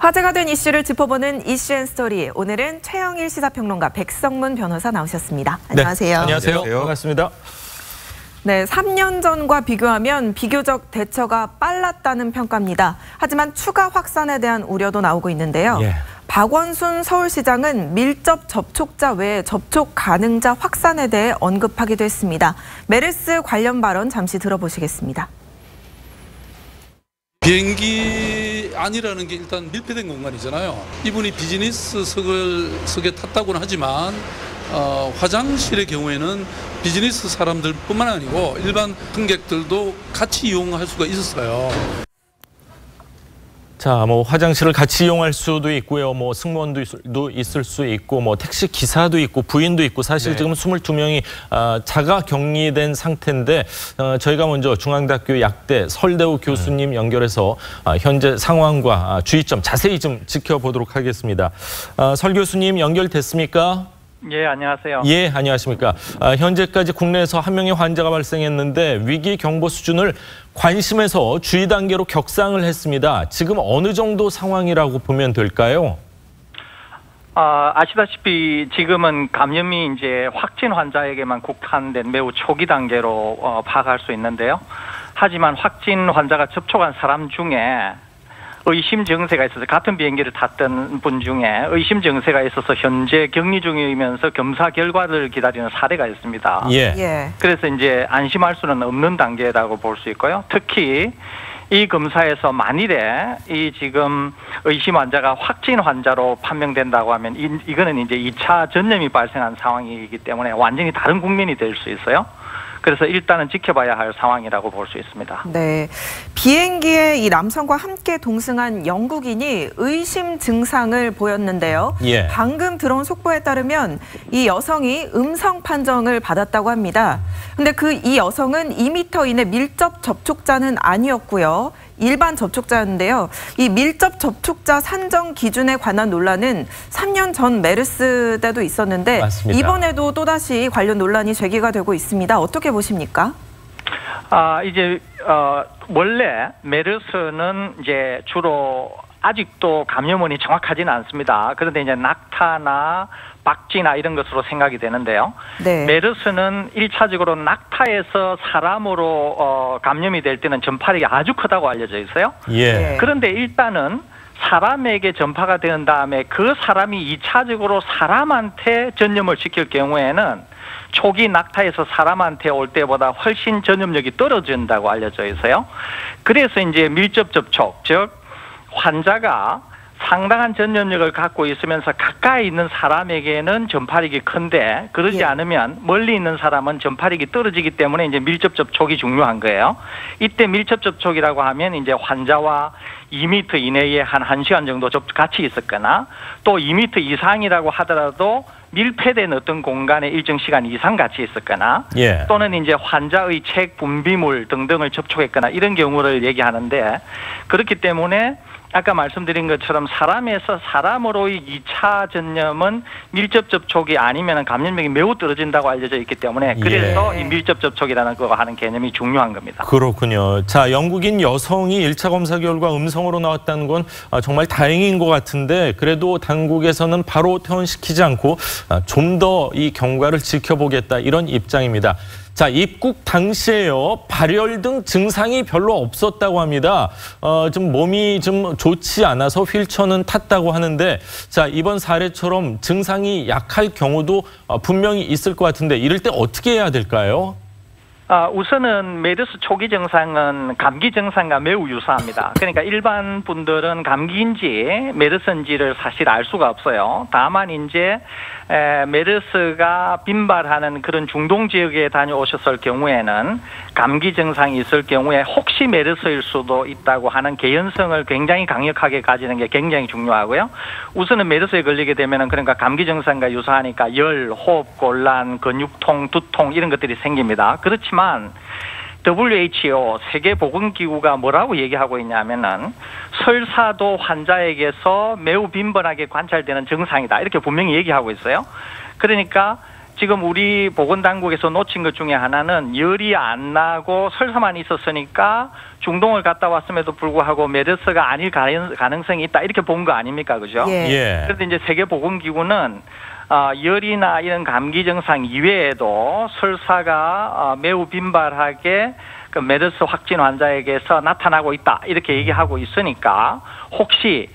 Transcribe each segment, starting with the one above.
화제가 된 이슈를 짚어보는 이슈앤스토리. 오늘은 최영일 시사평론가, 백성문 변호사 나오셨습니다. 안녕하세요. 네, 안녕하세요. 반갑습니다. 네, 3년 전과 비교하면 비교적 대처가 빨랐다는 평가입니다. 하지만 추가 확산에 대한 우려도 나오고 있는데요. 박원순 서울시장은 밀접 접촉자 외에 접촉 가능자 확산에 대해 언급하기도 했습니다. 메르스 관련 발언 잠시 들어보시겠습니다. 비행기 안이라는 게 일단 밀폐된 공간이잖아요. 이분이 비즈니스석에 탔다고는 하지만 화장실의 경우에는 비즈니스 사람들뿐만 아니고 일반 승객들도 같이 이용할 수가 있었어요. 자, 화장실을 같이 이용할 수도 있고요. 승무원도 있을 수 있고, 택시 기사도 있고, 부인도 있고, 사실 지금 22명이 자가 격리된 상태인데, 저희가 먼저 중앙대학교 약대 설대우 교수님 연결해서 현재 상황과 주의점 자세히 좀 지켜보도록 하겠습니다. 설 교수님 연결됐습니까? 예, 안녕하세요. 예, 안녕하십니까. 현재까지 국내에서 한 명의 환자가 발생했는데 위기 경보 수준을 관심에서 주의 단계로 격상을 했습니다. 지금 어느 정도 상황이라고 보면 될까요? 아시다시피 지금은 감염이 이제 확진 환자에게만 국한된 매우 초기 단계로 파악할 수 있는데요. 하지만 확진 환자가 접촉한 사람 중에 의심 증세가 있어서 같은 비행기를 탔던 분 중에 의심 증세가 있어서 현재 격리 중이면서 검사 결과를 기다리는 사례가 있습니다. 그래서 이제 안심할 수는 없는 단계라고 볼 수 있고요. 특히 이 검사에서 만일에 이 지금 의심 환자가 확진 환자로 판명된다고 하면 이거는 이제 2차 전염이 발생한 상황이기 때문에 완전히 다른 국면이 될 수 있어요. 그래서 일단은 지켜봐야 할 상황이라고 볼 수 있습니다. 네, 비행기에 이 남성과 함께 동승한 영국인이 의심 증상을 보였는데요. 방금 들어온 속보에 따르면 이 여성이 음성 판정을 받았다고 합니다. 근데 이 여성은 2m 이내 밀접 접촉자는 아니었고요. 일반 접촉자였는데요. 이 밀접 접촉자 산정 기준에 관한 논란은 3년 전 메르스 때도 있었는데 맞습니다. 이번에도 또다시 관련 논란이 제기가 되고 있습니다. 어떻게 보십니까? 원래 메르스는 이제 주로 아직도 감염원이 정확하지는 않습니다. 그런데 이제 낙타나 박쥐나 이런 것으로 생각이 되는데요. 메르스는 1차적으로 낙타에서 사람으로 감염이 될 때는 전파력이 아주 크다고 알려져 있어요. 그런데 일단은 사람에게 전파가 된 다음에 그 사람이 2차적으로 사람한테 전염을 시킬 경우에는 초기 낙타에서 사람한테 올 때보다 훨씬 전염력이 떨어진다고 알려져 있어요. 그래서 이제 밀접 접촉, 즉 환자가 상당한 전염력을 갖고 있으면서 가까이 있는 사람에게는 전파력이 큰데 그러지 않으면 멀리 있는 사람은 전파력이 떨어지기 때문에 이제 밀접 접촉이 중요한 거예요. 이때 밀접 접촉이라고 하면 이제 환자와 2m 이내에 한 1시간 정도 같이 있었거나 또 2m 이상이라고 하더라도 밀폐된 어떤 공간에 일정 시간 이상 같이 있었거나 또는 이제 환자의 책, 분비물 등등을 접촉했거나 이런 경우를 얘기하는데 그렇기 때문에 아까 말씀드린 것처럼 사람에서 사람으로의 2차 전염은 밀접 접촉이 아니면 감염력이 매우 떨어진다고 알려져 있기 때문에 그래서 이 밀접 접촉이라는 거 하는 개념이 중요한 겁니다. 그렇군요. 자, 영국인 여성이 1차 검사 결과 음성으로 나왔다는 건 정말 다행인 것 같은데 그래도 당국에서는 바로 퇴원시키지 않고 좀 더 이 경과를 지켜보겠다 이런 입장입니다. 자, 입국 당시에요. 발열 등 증상이 별로 없었다고 합니다. 좀 몸이 좀 좋지 않아서 휠체어는 탔다고 하는데 자, 이번 사례처럼 증상이 약할 경우도 분명히 있을 것 같은데 이럴 때 어떻게 해야 될까요? 우선은 메르스 초기 증상은 감기 증상과 매우 유사합니다. 그러니까 일반 분들은 감기인지 메르스인지를 사실 알 수가 없어요. 다만 이제 메르스가 빈발하는 그런 중동 지역에 다녀오셨을 경우에는 감기 증상이 있을 경우에 혹시 메르스일 수도 있다고 하는 개연성을 굉장히 강력하게 가지는 게 굉장히 중요하고요. 우선은 메르스에 걸리게 되면은 그러니까 감기 증상과 유사하니까 열, 호흡 곤란, 근육통, 두통 이런 것들이 생깁니다. 그렇지만 WHO 세계보건기구가 뭐라고 얘기하고 있냐면은 설사도 환자에게서 매우 빈번하게 관찰되는 증상이다 이렇게 분명히 얘기하고 있어요. 그러니까 지금 우리 보건당국에서 놓친 것 중에 하나는 열이 안 나고 설사만 있었으니까 중동을 갔다 왔음에도 불구하고 메르스가 아닐 가능성이 있다 이렇게 본 거 아닙니까, 그죠? 예. 그런데 이제 세계보건기구는 열이나 이런 감기 증상 이외에도 설사가 매우 빈발하게 그 메르스 확진 환자에게서 나타나고 있다 이렇게 얘기하고 있으니까 혹시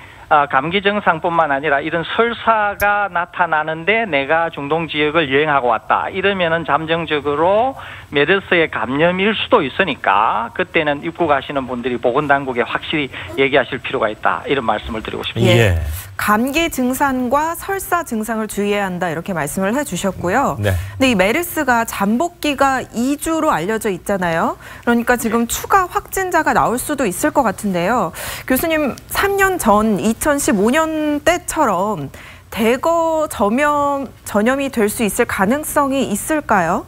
감기 증상뿐만 아니라 이런 설사가 나타나는데 내가 중동 지역을 여행하고 왔다 이러면은 잠정적으로 메르스의 감염일 수도 있으니까 그때는 입국하시는 분들이 보건당국에 확실히 얘기하실 필요가 있다 이런 말씀을 드리고 싶습니다. 예. 감기 증상과 설사 증상을 주의해야 한다 이렇게 말씀을 해주셨고요. 네. 근데 이 메르스가 잠복기가 2주로 알려져 있잖아요. 그러니까 지금 추가 확진자가 나올 수도 있을 것 같은데요. 교수님 3년 전 2015년 때처럼 대거 전염이 될 수 있을 가능성이 있을까요?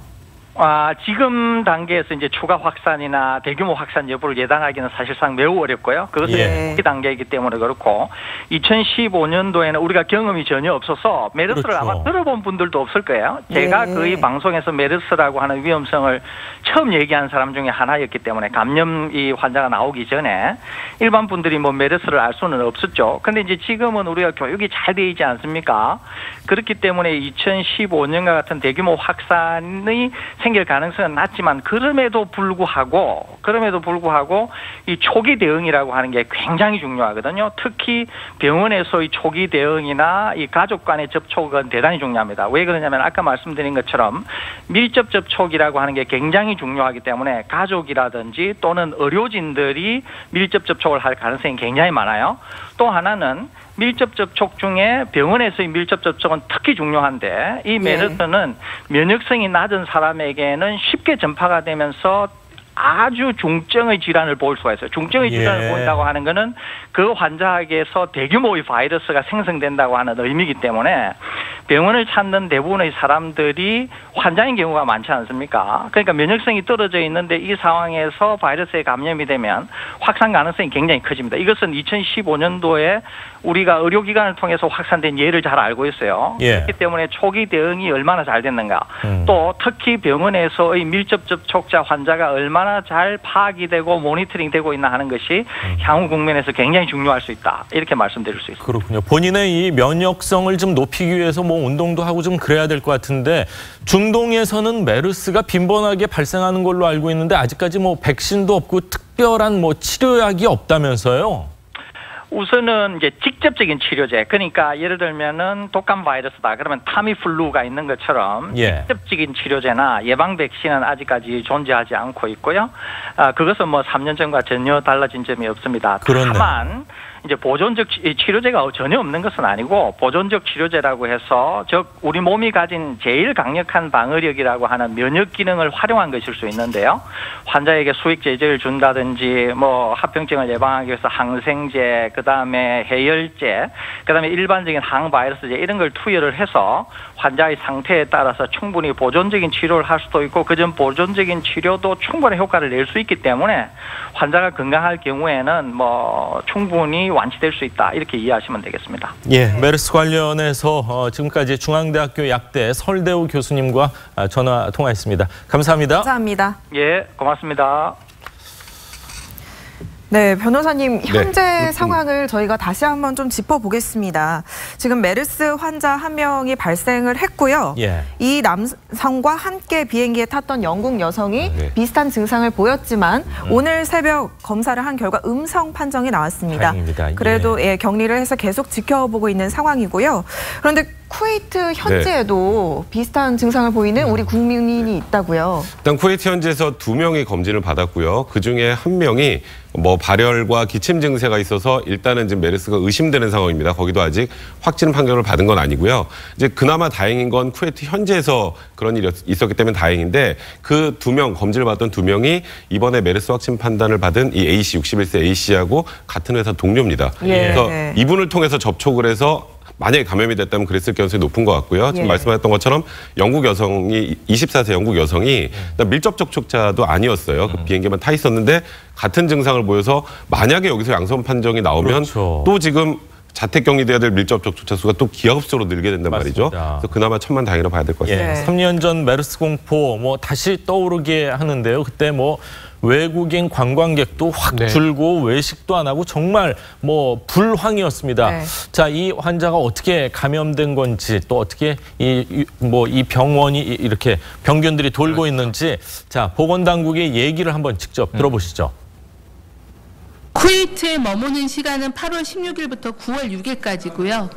지금 단계에서 이제 추가 확산이나 대규모 확산 여부를 예단하기는 사실상 매우 어렵고요. 그것은 이 단계이기 때문에 그렇고 2015년도에는 우리가 경험이 전혀 없어서 메르스를 그렇죠. 아마 들어본 분들도 없을 거예요. 제가 거의 방송에서 메르스라고 하는 위험성을 처음 얘기한 사람 중에 하나였기 때문에 감염 이 환자가 나오기 전에 일반 분들이 뭐 메르스를 알 수는 없었죠. 근데 이제 지금은 우리가 교육이 잘 돼 있지 않습니까? 그렇기 때문에 2015년과 같은 대규모 확산이 생길 가능성은 낮지만 그럼에도 불구하고 이 초기 대응이라고 하는 게 굉장히 중요하거든요. 특히 병원에서의 초기 대응이나 이 가족 간의 접촉은 대단히 중요합니다. 왜 그러냐면 아까 말씀드린 것처럼 밀접 접촉이라고 하는 게 굉장히 중요하기 때문에 가족이라든지 또는 의료진들이 밀접 접촉을 할 가능성이 굉장히 많아요. 또 하나는 밀접 접촉 중에 병원에서의 밀접 접촉은 특히 중요한데 이 메르스는 면역성이 낮은 사람에게는 쉽게 전파가 되면서 아주 중증의 질환을 볼 수가 있어요. 중증의 질환을 보인다고 하는 것은 그 환자에게서 대규모의 바이러스가 생성된다고 하는 의미이기 때문에 병원을 찾는 대부분의 사람들이 환자인 경우가 많지 않습니까? 그러니까 면역성이 떨어져 있는데 이 상황에서 바이러스에 감염이 되면 확산 가능성이 굉장히 커집니다. 이것은 2015년도에 우리가 의료기관을 통해서 확산된 예를 잘 알고 있어요. 그렇기 때문에 초기 대응이 얼마나 잘 됐는가. 또 특히 병원에서의 밀접 접촉자 환자가 얼마나 잘 파악이 되고 모니터링 되고 있나 하는 것이 향후 국면에서 굉장히 중요할 수 있다. 이렇게 말씀드릴 수 있습니다. 그렇군요. 본인의 이 면역성을 좀 높이기 위해서 뭐 운동도 하고 좀 그래야 될 것 같은데 중동에서는 메르스가 빈번하게 발생하는 걸로 알고 있는데 아직까지 뭐 백신도 없고 특별한 뭐 치료약이 없다면서요? 우선은 이제 직접적인 치료제, 그러니까 예를 들면은 독감 바이러스다 그러면 타미플루가 있는 것처럼 직접적인 치료제나 예방 백신은 아직까지 존재하지 않고 있고요. 그것은 뭐 3년 전과 전혀 달라진 점이 없습니다. 그렇네. 다만 이제 보존적 치료제가 전혀 없는 것은 아니고 보존적 치료제라고 해서 즉 우리 몸이 가진 제일 강력한 방어력이라고 하는 면역 기능을 활용한 것일 수 있는데요. 환자에게 수액 제제를 준다든지 뭐 합병증을 예방하기 위해서 항생제, 그다음에 해열제, 그다음에 일반적인 항바이러스제 이런 걸 투여를 해서 환자의 상태에 따라서 충분히 보존적인 치료를 할 수도 있고 그전 보존적인 치료도 충분히 효과를 낼 수 있기 때문에 환자가 건강할 경우에는 뭐 충분히 완치될 수 있다 이렇게 이해하시면 되겠습니다. 메르스 관련해서 지금까지 중앙대학교 약대 설대우 교수님과 전화 통화했습니다. 감사합니다. 감사합니다. 예, 고맙습니다. 네, 변호사님 현재 상황을 저희가 다시 한번 좀 짚어보겠습니다. 지금 메르스 환자 한 명이 발생을 했고요. 이 남성과 함께 비행기에 탔던 영국 여성이 비슷한 증상을 보였지만 오늘 새벽 검사를 한 결과 음성 판정이 나왔습니다. 다행입니다. 그래도 격리를 해서 계속 지켜보고 있는 상황이고요. 그런데 쿠웨이트 현지에도 비슷한 증상을 보이는 우리 국민이 있다고요. 일단 쿠웨이트 현지에서 2명이 검진을 받았고요. 그중에 1명이 뭐 발열과 기침 증세가 있어서 일단은 지금 메르스가 의심되는 상황입니다. 거기도 아직 확진 판결을 받은 건 아니고요. 이제 그나마 다행인 건 쿠웨이트 현지에서 그런 일이 있었기 때문에 다행인데 그 2명 검진을 받던 2명이 이번에 메르스 확진 판단을 받은 이 A 씨 61세 A 씨하고 같은 회사 동료입니다. 그래서 이분을 통해서 접촉을 해서 만약에 감염이 됐다면 그랬을 가능성이 높은 것 같고요. 지금 말씀하셨던 것처럼 영국 여성이 24세 영국 여성이 밀접 접촉자도 아니었어요. 그 비행기만 타 있었는데 같은 증상을 보여서 만약에 여기서 양성 판정이 나오면 또 지금 자택 격리돼야 될 밀접 접촉자 수가 또 기하급수로 늘게 된단 맞습니다. 말이죠. 그래서 그나마 천만다행이라고 봐야 될 것 같습니다. 예, 3년 전 메르스 공포 뭐 다시 떠오르게 하는데요. 그때 뭐 외국인 관광객도 확 줄고 외식도 안 하고 정말 뭐 불황이었습니다. 자, 이 환자가 어떻게 감염된 건지 또 어떻게 이 병원이 이렇게 병균들이 돌고 있는지 자, 보건당국의 얘기를 한번 직접 들어보시죠. 쿠웨이트에 머무는 시간은 8월 16일부터 9월 6일까지고요.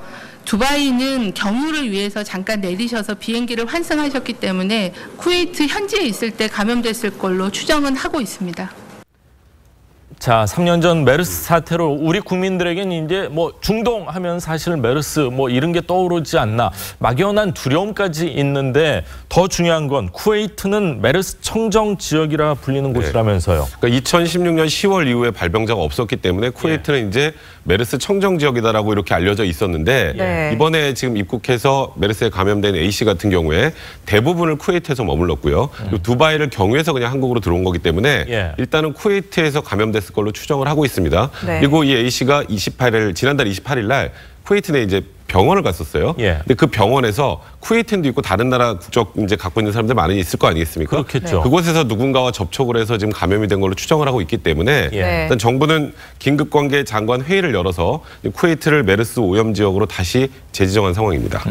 두바이는 경유를 위해서 잠깐 내리셔서 비행기를 환승하셨기 때문에 쿠웨이트 현지에 있을 때 감염됐을 걸로 추정은 하고 있습니다. 자, 3년 전 메르스 사태로 우리 국민들에게는 이제 뭐 중동하면 사실 메르스 뭐 이런 게 떠오르지 않나 막연한 두려움까지 있는데 더 중요한 건 쿠웨이트는 메르스 청정 지역이라 불리는 곳이라면서요. 그러니까 2016년 10월 이후에 발병자가 없었기 때문에 쿠웨이트는 이제 메르스 청정 지역이다라고 이렇게 알려져 있었는데 이번에 지금 입국해서 메르스에 감염된 A씨 같은 경우에 대부분을 쿠웨이트에서 머물렀고요. 그리고 두바이를 경유해서 그냥 한국으로 들어온 거기 때문에 일단은 쿠웨이트에서 감염됐을 걸로 추정을 하고 있습니다. 그리고 이 A씨가 지난달 28일 날 쿠웨이트 내 이제 병원을 갔었어요. 근데 그 병원에서 쿠웨이트도 있고 다른 나라 국적 이제 갖고 있는 사람들 많이 있을 거 아니겠습니까? 그렇겠죠. 그곳에서 누군가와 접촉을 해서 지금 감염이 된 걸로 추정을 하고 있기 때문에 일단 정부는 긴급관계 장관 회의를 열어서 쿠웨이트를 메르스 오염 지역으로 다시 재지정한 상황입니다.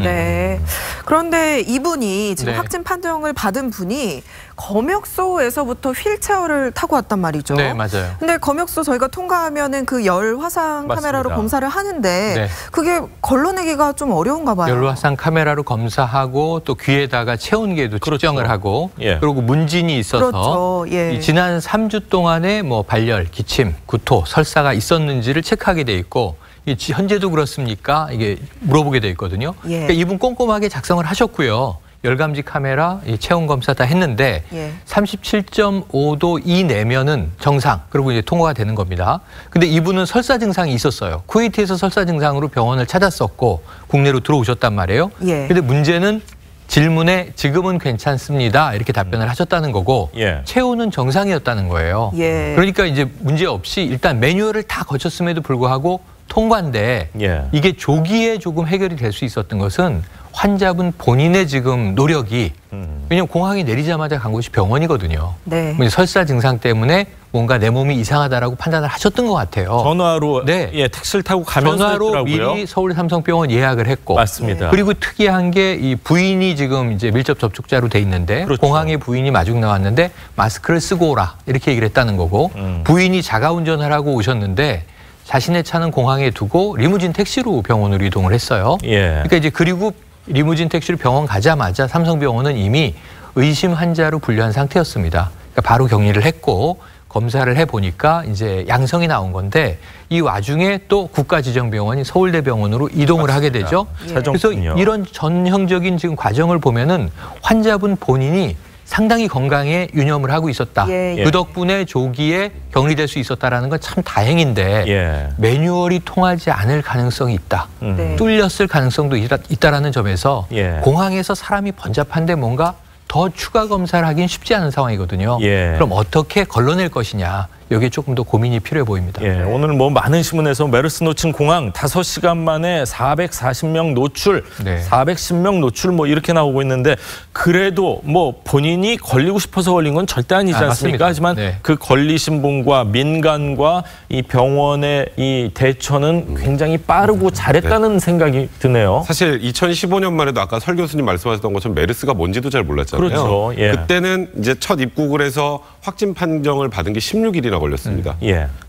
그런데 이분이 지금 확진 판정을 받은 분이 검역소에서부터 휠체어를 타고 왔단 말이죠. 네, 맞아요. 근데 검역소 저희가 통과하면은 그 열 화상 카메라로 검사를 하는데 그게 걸러내기가 좀 어려운가 봐요. 열 화상 카메라로 검사하고 또 귀에다가 체온계도 측정을 하고 그리고 문진이 있어서 이 지난 3주 동안에 뭐 발열, 기침, 구토, 설사가 있었는지를 체크하게 돼 있고 현재도 그렇습니까? 이게 물어보게 돼 있거든요. 그러니까 이분 꼼꼼하게 작성을 하셨고요. 열감지 카메라, 체온 검사 다 했는데 37.5도 이내면은 정상, 그리고 이제 통과가 되는 겁니다. 근데 이분은 설사 증상이 있었어요. 쿠웨이트에서 설사 증상으로 병원을 찾았었고 국내로 들어오셨단 말이에요. 근데 문제는 질문에 지금은 괜찮습니다 이렇게 답변을 하셨다는 거고 체온은 정상이었다는 거예요. 그러니까 이제 문제 없이 일단 매뉴얼을 다 거쳤음에도 불구하고 통과인데 이게 조기에 조금 해결이 될 수 있었던 것은 환자분 본인의 지금 노력이 왜냐하면 공항에 내리자마자 간 곳이 병원이거든요. 설사 증상 때문에 뭔가 내 몸이 이상하다라고 판단을 하셨던 것 같아요. 전화로 택시를 타고 가면서 전화로 했더라고요. 미리 서울 삼성병원 예약을 했고 맞습니다. 그리고 특이한 게 이 부인이 지금 이제 밀접 접촉자로 돼 있는데 공항에 부인이 마중 나왔는데 마스크를 쓰고 오라 이렇게 얘기를 했다는 거고 부인이 자가운전을 하고 오셨는데 자신의 차는 공항에 두고 리무진 택시로 병원으로 이동을 했어요. 그러니까 이제 그리고 리무진 택시로 병원 가자마자 삼성병원은 이미 의심 환자로 분류한 상태였습니다. 그러니까 바로 격리를 했고 검사를 해보니까 이제 양성이 나온 건데 이 와중에 또 국가지정병원인 서울대병원으로 이동을 하게 되죠. 그래서 이런 전형적인 지금 과정을 보면은 환자분 본인이 상당히 건강에 유념을 하고 있었다. 그 덕분에 조기에 격리될 수 있었다는 건 참 다행인데 매뉴얼이 통하지 않을 가능성이 있다. 뚫렸을 가능성도 있다라는 점에서 공항에서 사람이 번잡한데 뭔가 더 추가 검사를 하긴 쉽지 않은 상황이거든요. 그럼 어떻게 걸러낼 것이냐. 여기에 조금 더 고민이 필요해 보입니다. 오늘 뭐 많은 신문에서 메르스 놓친 공항 5시간 만에 440명 노출, 410명 노출 뭐 이렇게 나오고 있는데 그래도 뭐 본인이 걸리고 싶어서 걸린 건 절대 아니지 않습니까? 하지만 그 걸리신 분과 민간과 이 병원의 이 대처는 굉장히 빠르고 잘했다는 생각이 드네요. 사실 2015년만 해도 아까 설 교수님 말씀하셨던 것처럼 메르스가 뭔지도 잘 몰랐잖아요. 그때는 이제 첫 입국을 해서 확진 판정을 받은 게 16일이나 걸렸습니다.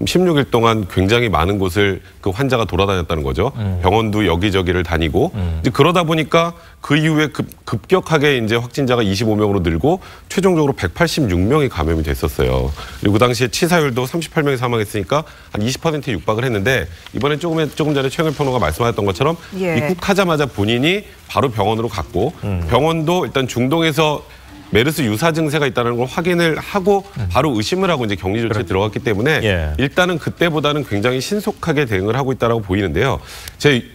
16일 동안 굉장히 많은 곳을 그 환자가 돌아다녔다는 거죠. 병원도 여기저기를 다니고 이제 그러다 보니까 그 이후에 급격하게 이제 확진자가 25명으로 늘고 최종적으로 186명이 감염이 됐었어요. 그리고 그 당시에 치사율도 38명이 사망했으니까 한 20%에 육박을 했는데 이번에 조금 전에 최영일 평론가 말씀하셨던 것처럼 입국하자마자 본인이 바로 병원으로 갔고 병원도 일단 중동에서 메르스 유사 증세가 있다는 걸 확인을 하고 바로 의심을 하고 이제 격리 조치에 들어갔기 때문에 일단은 그때보다는 굉장히 신속하게 대응을 하고 있다라고 보이는데요.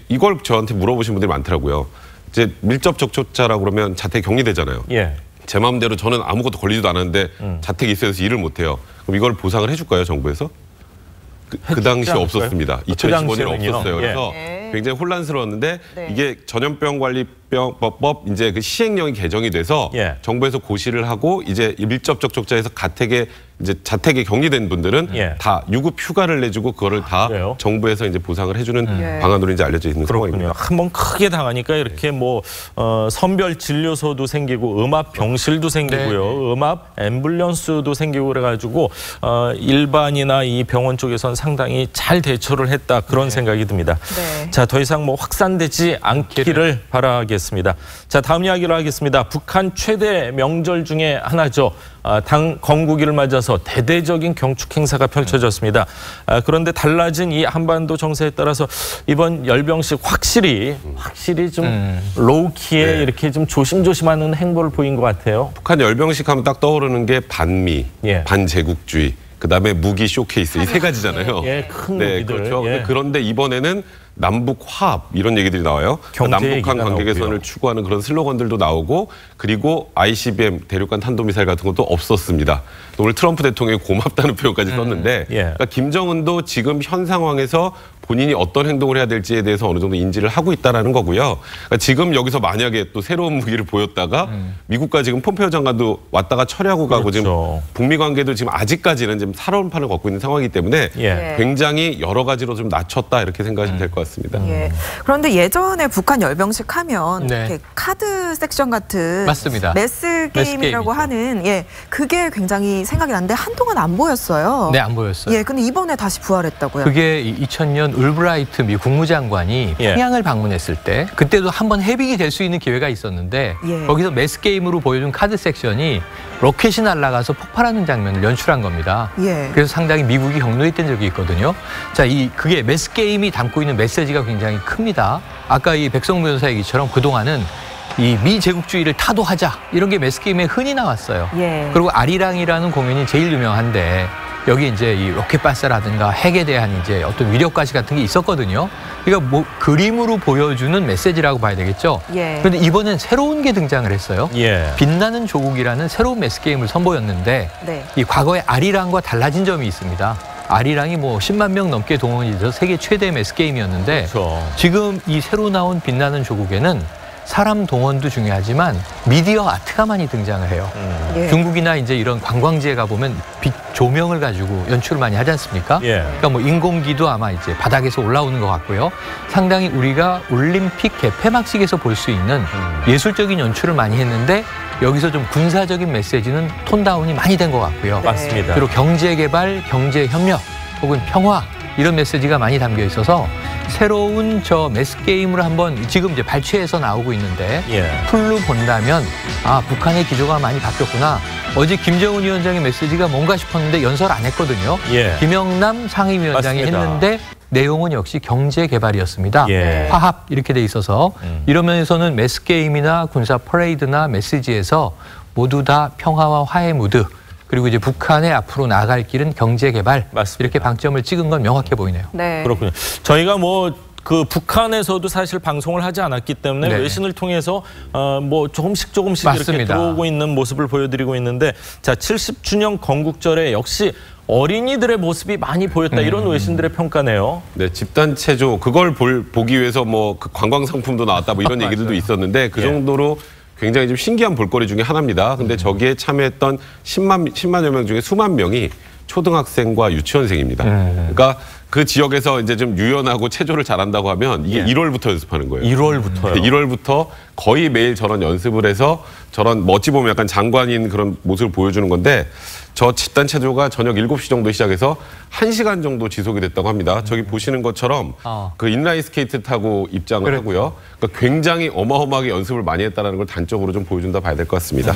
이걸 저한테 물어보신 분들이 많더라고요. 이제 밀접 접촉자라고 그러면 자택 격리되잖아요. 제 마음대로 저는 아무것도 걸리지도 않았는데 자택에 있어서 일을 못 해요. 그럼 이걸 보상을 해줄까요, 정부에서? 그 당시 없었습니다. 2015년에 없었어요. 그래서 굉장히 혼란스러웠는데 이게 전염병관리병법 이제 그 시행령이 개정이 돼서 정부에서 고시를 하고 이제 밀접 접촉자에서 이제 자택에 격리된 분들은 다 유급 휴가를 내주고 그거를 다 정부에서 이제 보상을 해주는 방안으로 이제 알려져 있는 상황입니다. 한번 크게 당하니까 이렇게 뭐 선별 진료소도 생기고 음압 병실도 생기고요, 음압 앰뷸런스도 생기고 그래가지고 일반이나 이 병원 쪽에선 상당히 잘 대처를 했다 그런 생각이 듭니다. 자, 더 이상 뭐 확산되지 않기를 바라겠습니다. 자, 다음 이야기를 하겠습니다. 북한 최대 명절 중에 하나죠. 당 건국일을 맞아서 대대적인 경축 행사가 펼쳐졌습니다. 그런데 달라진 이 한반도 정세에 따라서 이번 열병식 확실히 좀 로우키에 이렇게 좀 조심조심하는 행보를 보인 것 같아요. 북한 열병식 하면 딱 떠오르는 게 반미, 반제국주의, 그다음에 무기 쇼케이스 이 세 가지잖아요. 큰 무기들. 그렇죠. 그런데 이번에는 남북 화합 이런 얘기들이 나와요. 남북한 관계 개선을 추구하는 그런 슬로건들도 나오고, 그리고 ICBM 대륙간 탄도미사일 같은 것도 없었습니다. 오늘 트럼프 대통령이 고맙다는 표현까지 썼는데 그러니까 김정은도 지금 현 상황에서 본인이 어떤 행동을 해야 될지에 대해서 어느 정도 인지를 하고 있다는 거고요. 그러니까 지금 여기서 만약에 또 새로운 무기를 보였다가 미국과 지금 폼페이오 장관도 왔다가 철회하고 가고 지금 북미 관계도 지금 아직까지는 지금 살아온 판을 걷고 있는 상황이기 때문에 굉장히 여러 가지로 좀 낮췄다 이렇게 생각하시면 될 것 같습니다. 그런데 예전에 북한 열병식 하면 이렇게 카드 섹션 같은 메스 게임이라고 하는 그게 굉장히 생각이 나는데 한동안 안 보였어요. 네, 안 보였어요. 근데 이번에 다시 부활했다고요. 그게 2000년 울브라이트 미 국무장관이 평양을 방문했을 때 그때도 한번 해빙이 될 수 있는 기회가 있었는데 거기서 메스 게임으로 보여준 카드 섹션이 로켓이 날아가서 폭발하는 장면을 연출한 겁니다. 그래서 상당히 미국이 격노했던 적이 있거든요. 자, 그게 메스 게임이 담고 있는 메시지가 굉장히 큽니다. 아까 이 백성무 변호사 얘기처럼 그동안은 이 미제국주의를 타도하자 이런 게 메스 게임에 흔히 나왔어요. 그리고 아리랑이라는 공연이 제일 유명한데 여기 이제 이 로켓 발사라든가 핵에 대한 이제 어떤 위력가시 같은 게 있었거든요. 그러니까 뭐 그림으로 보여주는 메시지라고 봐야 되겠죠. 그런데 이번엔 새로운 게 등장을 했어요. 빛나는 조국이라는 새로운 메스 게임을 선보였는데 이 과거의 아리랑과 달라진 점이 있습니다. 아리랑이 뭐 10만 명 넘게 동원이 돼서 세계 최대 메스 게임이었는데 지금 이 새로 나온 빛나는 조국에는 사람 동원도 중요하지만 미디어 아트가 많이 등장을 해요. 중국이나 이제 이런 관광지에 가보면 빛 조명을 가지고 연출을 많이 하지 않습니까? 그러니까 뭐 인공기도 아마 이제 바닥에서 올라오는 것 같고요. 상당히 우리가 올림픽 개폐막식에서 볼 수 있는 예술적인 연출을 많이 했는데 여기서 좀 군사적인 메시지는 톤다운이 많이 된 것 같고요. 맞습니다. 그리고 경제개발, 경제협력 혹은 평화 이런 메시지가 많이 담겨 있어서 새로운 메스 게임을 한번 지금 이제 발췌해서 나오고 있는데 풀로 본다면 북한의 기조가 많이 바뀌었구나. 어제 김정은 위원장의 메시지가 뭔가 싶었는데 연설 안 했거든요. 김영남 상임위원장이 했는데 내용은 역시 경제 개발이었습니다. 화합 이렇게 돼 있어서 이런 면에서는 메스 게임이나 군사 퍼레이드나 메시지에서 모두 다 평화와 화해 무드, 그리고 이제 북한의 앞으로 나아갈 길은 경제 개발 이렇게 방점을 찍은 건 명확해 보이네요. 그렇군요. 저희가 뭐 그 북한에서도 사실 방송을 하지 않았기 때문에 외신을 통해서 뭐 조금씩 이렇게 들어오고 있는 모습을 보여드리고 있는데, 자, 70주년 건국절에 역시 어린이들의 모습이 많이 보였다 이런 외신들의 평가네요. 네, 집단 체조 그걸 보기 위해서 뭐 그 관광 상품도 나왔다 뭐 이런 얘기들도 있었는데 그 정도로 굉장히 좀 신기한 볼거리 중에 하나입니다. 근데 저기에 참여했던 10만여 명 중에 수만 명이 초등학생과 유치원생입니다. 그러니까 그 지역에서 이제 좀 유연하고 체조를 잘한다고 하면 이게 1월부터 연습하는 거예요. 1월부터요? 1월부터 거의 매일 저런 연습을 해서 저런 어찌 보면 약간 장관인 그런 모습을 보여주는 건데, 저 집단 체조가 저녁 7시 정도 시작해서 1시간 정도 지속이 됐다고 합니다. 저기 보시는 것처럼 그 인라인 스케이트 타고 입장을 하고요. 그러니까 굉장히 어마어마하게 연습을 많이 했다는 걸 단적으로 좀 보여준다 봐야 될 것 같습니다.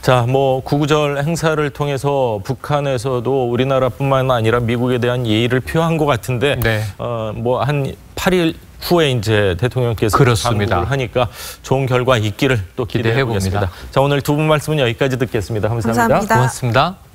자, 뭐 구구절 행사를 통해서 북한에서도 우리나라뿐만 아니라 미국에 대한 예의를 표한 것 같은데 뭐 한 8일 후에 이제 대통령께서 방문을 하니까 좋은 결과 있기를 또 기대해 보겠습니다. 자, 오늘 두 분 말씀은 여기까지 듣겠습니다. 감사합니다. 감사합니다. 고맙습니다.